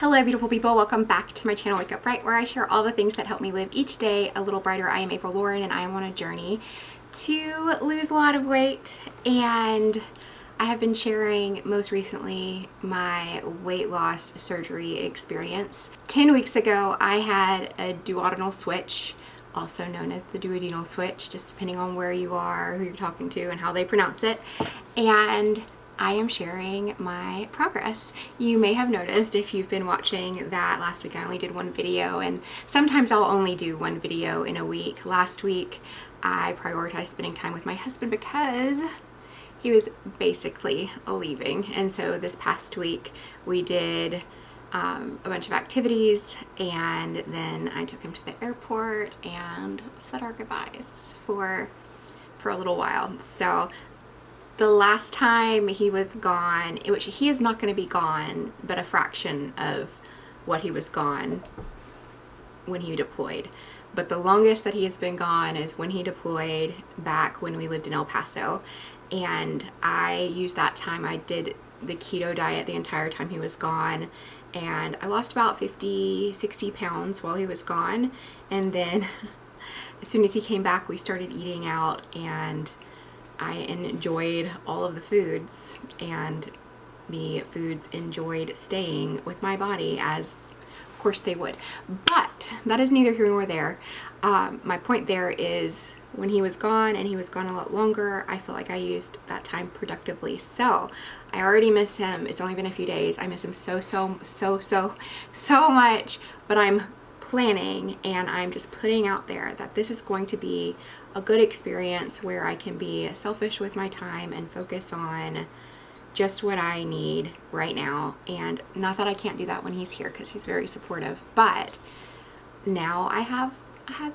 Hello beautiful people, welcome back to my channel Wake Up Bright, where I share all the things that help me live each day a little brighter. I am April Lauren and I am on a journey to lose a lot of weight, and I have been sharing most recently my weight loss surgery experience. 10 weeks ago I had a duodenal switch, also known as the duodenal switch, just depending on where you are, who you're talking to, and how they pronounce it. And I am sharing my progress. You may have noticed if you've been watching that last week I only did one video, and sometimes I'll only do one video in a week. Last week I prioritized spending time with my husband because he was basically leaving, and so this past week we did a bunch of activities, and then I took him to the airport and said our goodbyes for a little while. So the last time he was gone, which he is not going to be gone, but a fraction of what he was gone when he deployed. But the longest that he has been gone is when he deployed back when we lived in El Paso. And I used that time, I did the keto diet the entire time he was gone. And I lost about 50, 60 pounds while he was gone. And then as soon as he came back, we started eating out, and I enjoyed all of the foods, and the foods enjoyed staying with my body, as of course they would. But that is neither here nor there. My point there is when he was gone, and he was gone a lot longer, I feel like I used that time productively. So I already miss him. It's only been a few days. I miss him so much, but I'm planning, and I'm just putting out there that this is going to be a good experience where I can be selfish with my time and focus on just what I need right now. And not that I can't do that when he's here, because he's very supportive, but now I have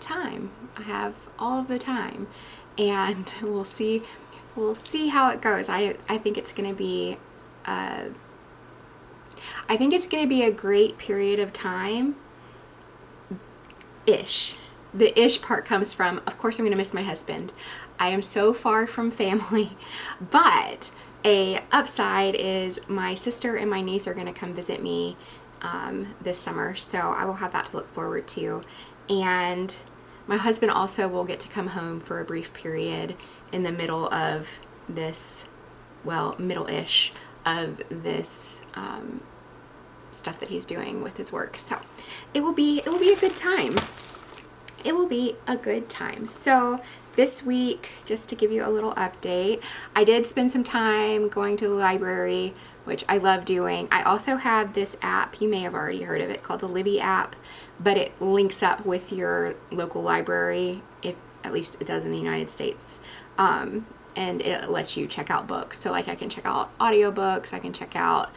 time. I have all of the time, and we'll see how it goes. I think it's going to be I think it's going to be a great period of time ish. The ish part comes from, of course, I'm going to miss my husband. I am so far from family, but a upside is my sister and my niece are going to come visit me this summer, so I will have that to look forward to. And my husband also will get to come home for a brief period in the middle of this, well, middle-ish of this stuff that he's doing with his work. So it will be a good time. It will be a good time. So this week, just to give you a little update, I did spend some time going to the library, which I love doing. I also have this app, you may have already heard of it, called the Libby app, but it links up with your local library, if at least it does in the United States. And it lets you check out books. So like I can check out audiobooks, I can check out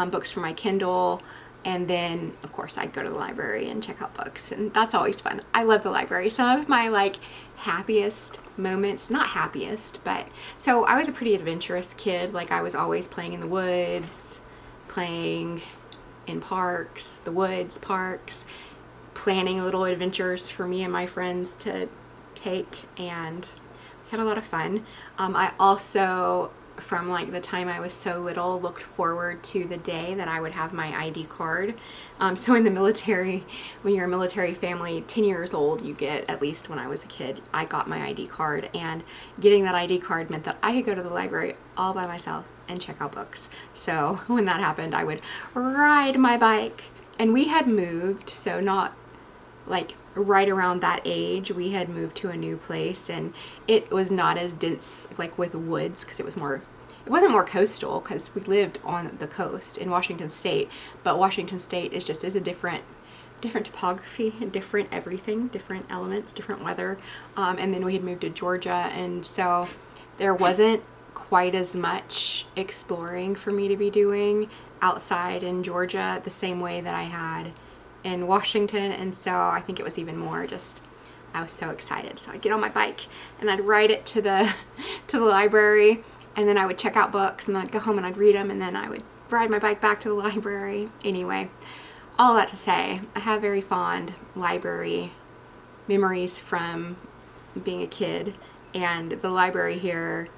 books from my Kindle, and then of course I go to the library and check out books, and that's always fun. I love the library. Some of my like happiest moments, not happiest, but so I was a pretty adventurous kid. Like I was always playing in the woods, playing in parks, the woods, parks, planning little adventures for me and my friends to take, and had a lot of fun. I also, from like the time I was so little, looked forward to the day that I would have my ID card. So in the military, when you're a military family, 10 years old, you get, at least when I was a kid, I got my ID card, and getting that ID card meant that I could go to the library all by myself and check out books. So when that happened, I would ride my bike, and we had moved, so not like right around that age, we had moved to a new place, and it was not as dense like with woods, because it wasn't more coastal, because we lived on the coast in Washington State, but Washington State is a different topography and different everything, different elements, different weather. And then we had moved to Georgia, and so there wasn't quite as much exploring for me to be doing outside in Georgia the same way that I had in Washington. And so I think it was even more just, I was so excited. So I'd get on my bike and I'd ride it to the library, and then I would check out books, and then I'd go home and I'd read them, and then I would ride my bike back to the library. Anyway, all that to say, I have very fond library memories from being a kid, and the library here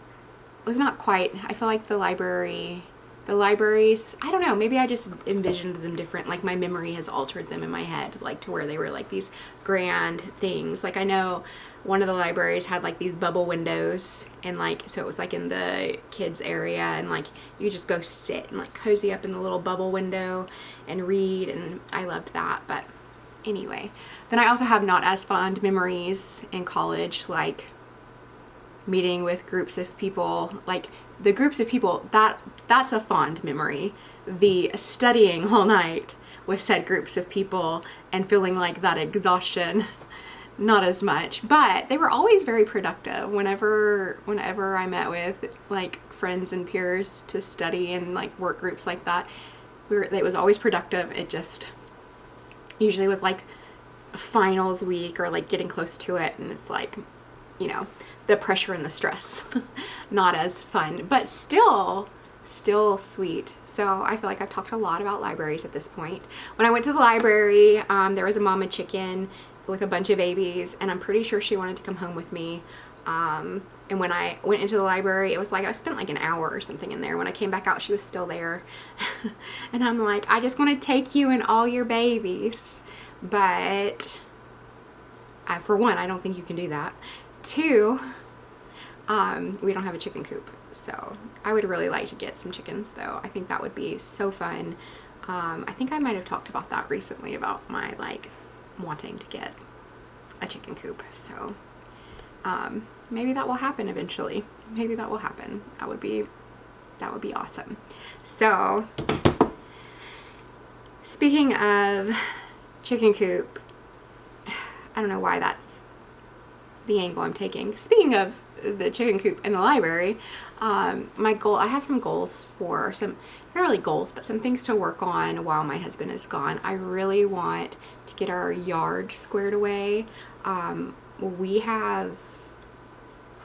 was not quite, I feel like the library the libraries, I don't know, maybe I just envisioned them different. Like my memory has altered them in my head, like to where they were like these grand things. Like I know one of the libraries had like these bubble windows, and like, so it was like in the kids area, and like you just go sit and like cozy up in the little bubble window and read, and I loved that. But anyway, then I also have not as fond memories in college, like meeting with groups of people. Like the groups of people, that's a fond memory. The studying all night with said groups of people and feeling like that exhaustion, not as much. But they were always very productive whenever I met with like friends and peers to study and like work groups like that. It was always productive. It just usually was like finals week or like getting close to it, and it's like, you know, the pressure and the stress. Not as fun, but still sweet. So I feel like I've talked a lot about libraries at this point. When I went to the library, there was a mama chicken with a bunch of babies, and I'm pretty sure she wanted to come home with me. And when I went into the library, it was like I spent like an hour or something in there. When I came back out, she was still there. And I'm like, I just want to take you and all your babies. But for one, I don't think you can do that. Two, we don't have a chicken coop, so I would really like to get some chickens though. I think that would be so fun. I think I might have talked about that recently, about my like wanting to get a chicken coop. So maybe that will happen eventually. Maybe that will happen. That would be awesome. So speaking of chicken coop, I don't know why that's the angle I'm taking. Speaking of the chicken coop in the library, my goal, I have some goals for some, not really goals, but some things to work on while my husband is gone. I really want to get our yard squared away. We have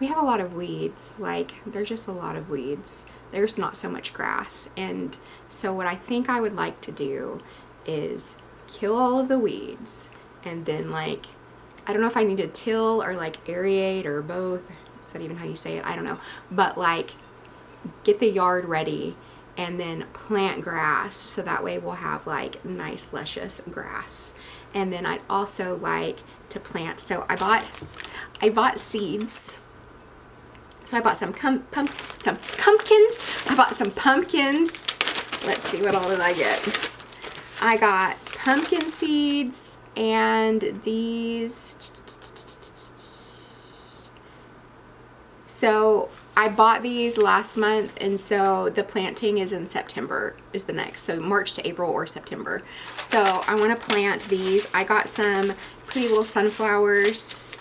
a lot of weeds. Like there's just a lot of weeds. There's not so much grass. And so what I think I would like to do is kill all of the weeds, and then like, I don't know if I need to till or like aerate or both. Is that even how you say it? I don't know. But like get the yard ready and then plant grass, so that way we'll have like nice luscious grass. And then I'd also like to plant, so I bought seeds. So I bought some pumpkins. I bought some pumpkins. Let's see, what all did I get? I got pumpkin seeds and these. So I bought these last month, and so the planting is in September is the next. So March to April or September. So I want to plant these. I got some pretty little sunflowers.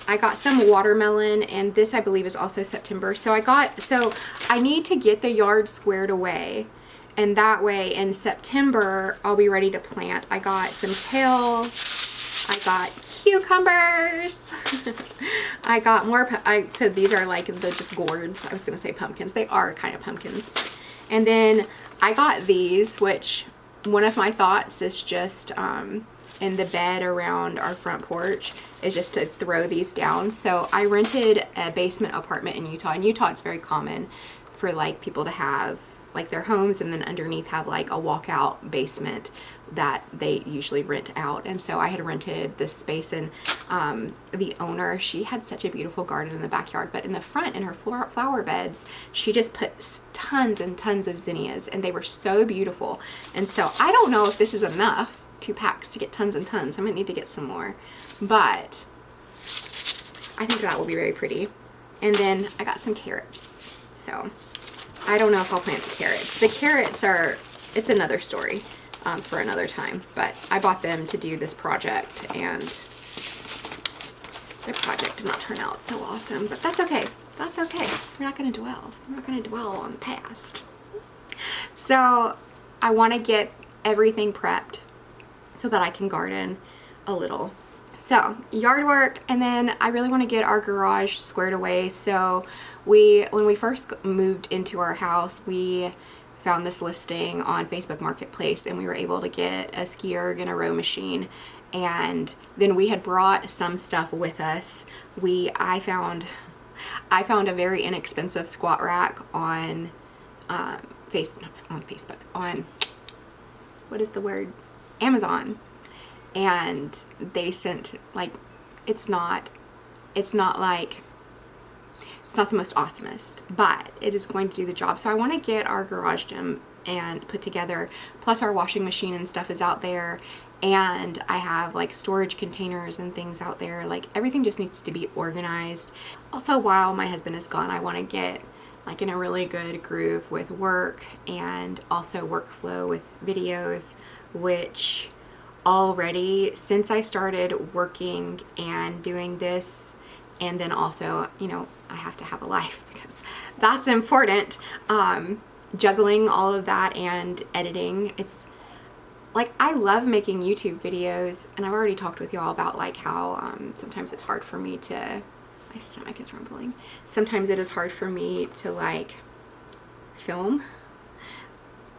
I got some watermelon, and this I believe is also September. So I need to get the yard squared away, and that way in September I'll be ready to plant. I got some kale, I got cucumbers, I got more, so these are like the just gourds. I was gonna say pumpkins. They are kind of pumpkins. And then I got these, which one of my thoughts is just in the bed around our front porch is just to throw these down. So I rented a basement apartment in Utah. In Utah, it's very common for like people to have like their homes and then underneath have like a walkout basement that they usually rent out. And so I had rented this space, and the owner, she had such a beautiful garden in the backyard, but in the front, in her flower beds, she just put tons and tons of zinnias, and they were so beautiful. And so I don't know if this is enough, 2 packs to get tons and tons. I might need to get some more, but I think that will be very pretty. And then I got some carrots. So I don't know if I'll plant the carrots. The carrots are, it's another story for another time, but I bought them to do this project, and the project did not turn out so awesome, but that's okay. That's okay. We're not going to dwell. We're not going to dwell on the past. So I want to get everything prepped so that I can garden a little. So yard work, and then I really want to get our garage squared away. So when we first moved into our house, we found this listing on Facebook Marketplace, and we were able to get a ski erg and a row machine. And then we had brought some stuff with us. I found a very inexpensive squat rack on Facebook, on, what is the word? Amazon. And they sent, like, it's not the most awesomest, but it is going to do the job. So I want to get our garage gym and put together, plus our washing machine and stuff is out there, and I have like storage containers and things out there. Like, everything just needs to be organized. Also, while my husband is gone, I want to get like in a really good groove with work and also workflow with videos, which already, since I started working and doing this, and then also, you know, I have to have a life because that's important. Juggling all of that and editing, it's like, I love making YouTube videos, and I've already talked with y'all about like how sometimes it's hard for me to, my stomach is rumbling. Sometimes it is hard for me to like film.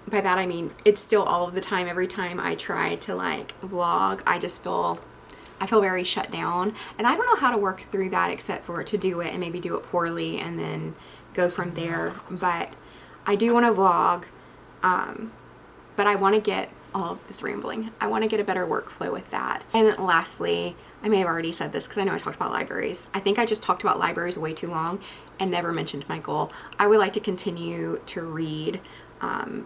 By that I mean, it's still all of the time, every time I try to like vlog, I feel very shut down, and I don't know how to work through that except for to do it and maybe do it poorly and then go from there. But I do want to vlog, but I want to get all of this rambling. I want to get a better workflow with that. And lastly, I may have already said this because I know I talked about libraries. I think I just talked about libraries way too long and never mentioned my goal. I would like to continue to read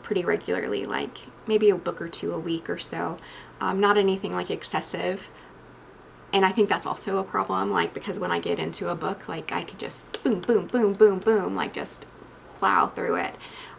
pretty regularly, like maybe a book or two a week or so. Not anything like excessive. And I think that's also a problem, like, because when I get into a book, like, I could just boom, boom, boom, boom, boom, like, just plow through it.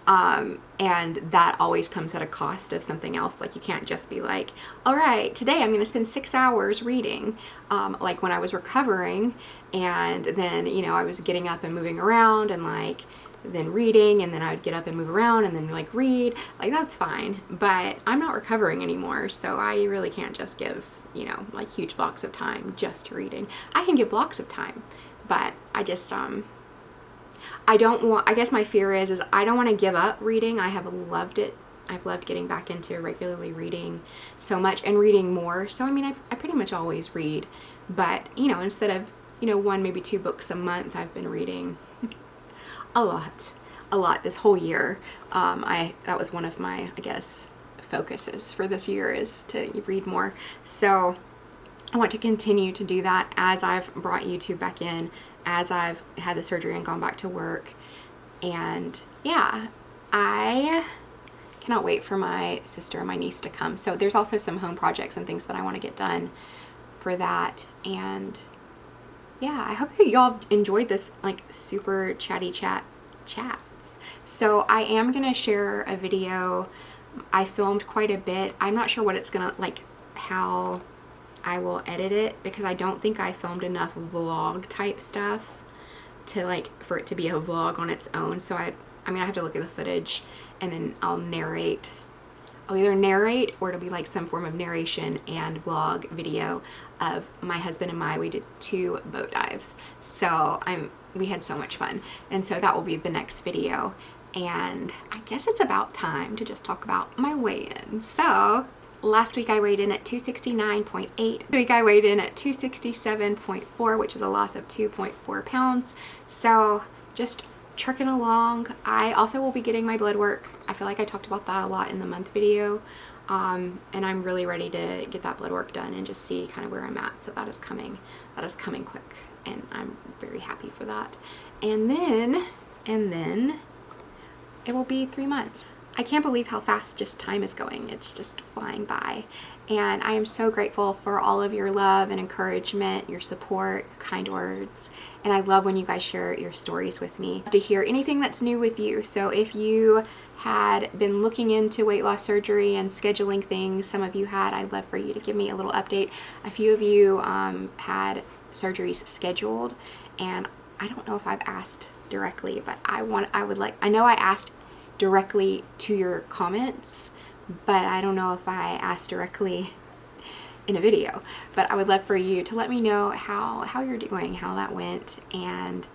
And that always comes at a cost of something else. Like, you can't just be like, all right, today I'm going to spend 6 hours reading. Like, when I was recovering, and then, you know, I was getting up and moving around and, like, then reading, and then I would get up and move around and then like read, like, that's fine, but I'm not recovering anymore, so I really can't just give, you know, like huge blocks of time just to reading. I can give blocks of time, but I just I don't want, I guess my fear is I don't want to give up reading. I have loved it. I've loved getting back into regularly reading so much and reading more. So I mean, I pretty much always read, but you know, instead of, you know, 1, maybe 2 books a month, I've been reading a lot this whole year. That was one of my, I guess, focuses for this year, is to read more. So I want to continue to do that as I've brought YouTube back in, as I've had the surgery and gone back to work. And yeah, I cannot wait for my sister and my niece to come. So there's also some home projects and things that I want to get done for that. And yeah, I hope y'all enjoyed this like super chatty chats. So I am gonna share a video. I filmed quite a bit. I'm not sure what it's gonna, like, how I will edit it, because I don't think I filmed enough vlog type stuff to like for it to be a vlog on its own. So I mean, I have to look at the footage and then I'll narrate. I'll either narrate or it'll be like some form of narration and vlog video of my husband and we did 2 boat dives. So we had so much fun. And so that will be the next video. And I guess it's about time to just talk about my weigh-in. So last week I weighed in at 269.8. This week I weighed in at 267.4, which is a loss of 2.4 pounds. So just trucking along. I also will be getting my blood work. I feel like I talked about that a lot in the month video, and I'm really ready to get that blood work done and just see kind of where I'm at. So that is coming quick, and I'm very happy for that. And then it will be 3 months. I can't believe how fast just time is going. It's just flying by. And I am so grateful for all of your love and encouragement, your support, your kind words. And I love when you guys share your stories with me to hear anything that's new with you. So if you had been looking into weight loss surgery and scheduling things, some of you had, I'd love for you to give me a little update. A few of you had surgeries scheduled, and I don't know if I've asked directly, but I know I asked directly to your comments, but I don't know if I asked directly in a video. But I would love for you to let me know how you're doing, how that went, and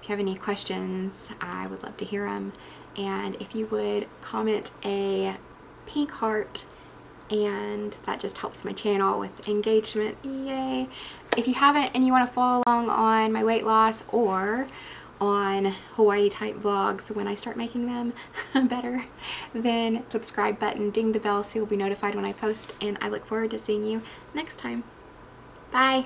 if you have any questions, I would love to hear them. And if you would comment a pink heart, and that just helps my channel with engagement. Yay! If you haven't and you want to follow along on my weight loss or on Hawaii type vlogs when I start making them better, then subscribe button, ding the bell so you'll be notified when I post, and I look forward to seeing you next time. Bye!